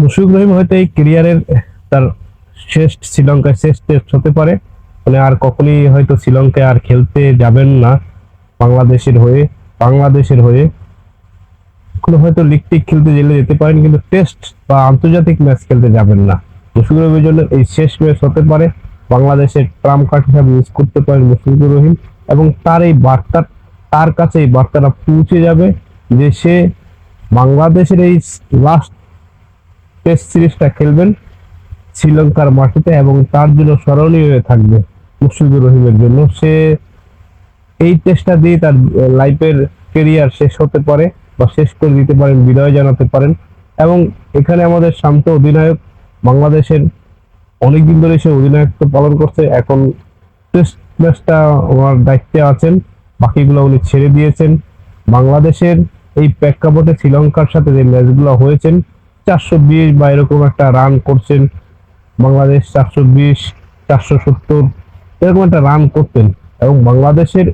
মুশফিকুর রহিম হয়তো এই ক্যারিয়ারের তার শেষ শ্রীলঙ্কায় শেষ টেস্ট হতে পারে। মানে আর কখনই হয়তো শ্রীলঙ্কায় আর খেলতে যাবেন না বাংলাদেশের হয়ে। বাংলাদেশের হয়ে কোনো হয়তো লিগ টিগ খেলতে গেলে যেতে পারেন, কিন্তু টেস্ট বা আন্তর্জাতিক ম্যাচ খেলতে যাবেন না। মুশফিকুর রহিমের জন্য এই শেষ ম্যাচ হতে পারে। বাংলাদেশের ট্রাম্প কার্ড হিসাবে ইউজ করতে পারেন মুশফিকুর রহিম, এবং তার এই বার্তা, তার কাছে এই বার্তাটা পৌঁছে যাবে যে সে বাংলাদেশের এই লাস্ট টেস্ট সিরিজটা খেলবেন শ্রীলঙ্কার মাটিতে, এবং তার জন্য স্মরণীয় হয়ে থাকবে মুশফিকুর রহিমের জন্য। সে এই টেস্টটা দিয়ে তার লাইফের কেরিয়ার শেষ হতে পারে বা শেষ করে দিতে পারেন, বিদায় জানাতে পারেন। এবং এখানে আমাদের শান্ত অধিনায়ক, বাংলাদেশের অনেকদিন ধরে সে অধিনায়কত্ব পালন করছে, এখন টেস্ট ম্যাচটা ওনার দায়িত্বে আছেন, বাকিগুলো উনি ছেড়ে দিয়েছেন। বাংলাদেশের এই প্রেক্ষাপটে শ্রীলঙ্কার সাথে যে ম্যাচগুলো হয়েছেন, 420 বা এরকম একটা রান করছেন বাংলাদেশ, 420, 470 এরকম একটা রান করতেন। এবং বাংলাদেশের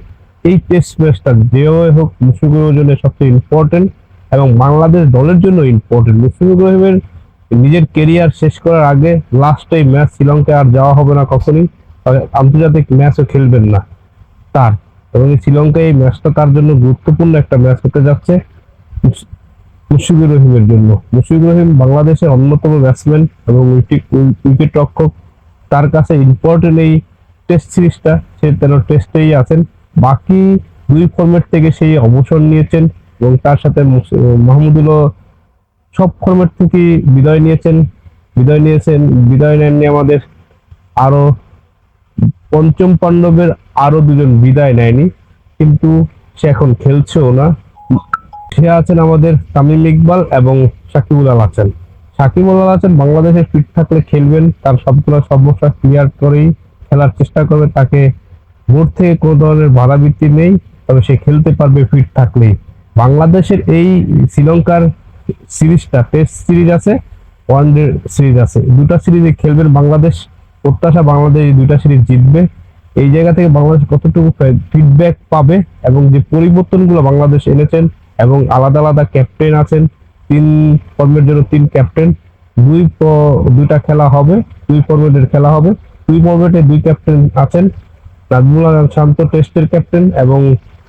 এই টেস্ট ম্যাচটা যেভাবে হোক মুশফিকুরের জন্য সবচেয়ে ইম্পর্টেন্ট, এবং বাংলাদেশ দলের জন্য ইম্পর্টেন্ট। মুশফিকুর রহিমের নিজের কেরিয়ার শেষ করার আগে লাস্ট এই ম্যাচ শ্রীলঙ্কায় আর যাওয়া হবে না কখনই, আন্তর্জাতিক ম্যাচও খেলবেন না তার। এবং এই শ্রীলঙ্কায় এই ম্যাচটা তার জন্য গুরুত্বপূর্ণ একটা ম্যাচ হতে যাচ্ছে মুশফিকুর রহিমের জন্য। মুশফিকুর রহিম বাংলাদেশের অন্যতম ব্যাটসম্যান এবং উইকেট রক্ষক। তার কাছে ইম্পর্টেন্ট এই টেস্ট সিরিজটা, সে তেন টেস্টেই আছেন। বাকি দুই ফরম্যাট থেকে সেই অবসর নিয়েছেন, এবং তার সাথে মাহমুদুলও সব ফরম্যাট থেকে বিদায় নেননি আমাদের আরো পঞ্চম পাণ্ডবের আরো দুজন বিদায় নেয়নি, কিন্তু সে এখন খেলছেও না। সে আছেন আমাদের তামিম ইকবাল এবং সাকিবুল আল হাসান। সাকিবুল আল হাসান বাংলাদেশে ফিট থাকলে খেলবেন, তার সবগুলো সমস্যা ক্লিয়ার করেই খেলার চেষ্টা করবে। তাকে বোর্ড থেকে কোনো ধরনের বাধাবৃত্তি নেই, তবে সে খেলতে পারবে ফিট থাকলেই। বাংলাদেশের এই শ্রীলঙ্কার সিরিজটা টেস্ট সিরিজ আছে, ওয়ান ডে সিরিজ আছে, দুটা সিরিজে খেলবেন বাংলাদেশ। প্রত্যাশা বাংলাদেশ এই দুটা সিরিজ জিতবে। এই জায়গা থেকে বাংলাদেশ কতটুকু ফিডব্যাক পাবে, এবং যে পরিবর্তনগুলো বাংলাদেশ এনেছেন, এবং আলাদা আলাদা ক্যাপ্টেন আছেন, তিন ফর্মের জন্য তিন ক্যাপ্টেন, দুইটা খেলা হবে, দুই ফর্মেটের খেলা হবে, দুই ফর্মেটে দুই ক্যাপ্টেন আছেন। নাজমুল হাসান শান্ত টেস্টের ক্যাপ্টেন, এবং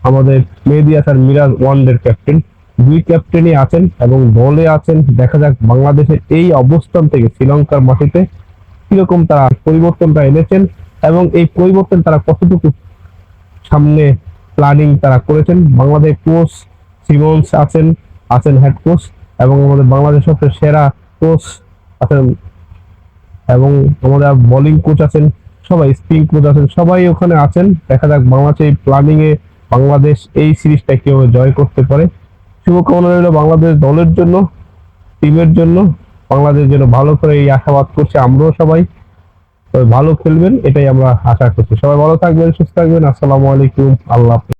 আমাদের মেহেদী হাসান মিরাজ ওয়ানডের ক্যাপ্টেন। দুই ক্যাপ্টেনই আছেন এবং দলে আছেন। দেখা যাক বাংলাদেশের এই অবস্থান থেকে শ্রীলঙ্কার মাটিতে কিরকম তারা পরিবর্তনটা এনেছেন, এবং এই পরিবর্তন তারা কতটুকু সামনে প্ল্যানিং তারা করেছেন। বাংলাদেশ কোচ সিমন্স আছেন হেড কোচ, এবং আমাদের বাংলাদেশ সবচেয়ে সেরা কোচ আছেন, এবং আমাদের বোলিং কোচ আছেন, সবাই স্পিন কোচ আছেন, সবাই ওখানে আছেন। দেখা যাক বাংলাদেশ এই প্ল্যানিং এ বাংলাদেশ এই সিরিজটা কিভাবে জয় করতে পারে। শুভকামনা রইল বাংলাদেশ দলের জন্য, টিমের জন্য, বাংলাদেশ যেন ভালো করে, এই আশাবাদ করছি আমরাও সবাই। তবে ভালো খেলবেন এটাই আমরা আশা করছি। সবাই ভালো থাকবেন, সুস্থ থাকবেন। আসসালামু আলাইকুম, আল্লাহ হাফেজ।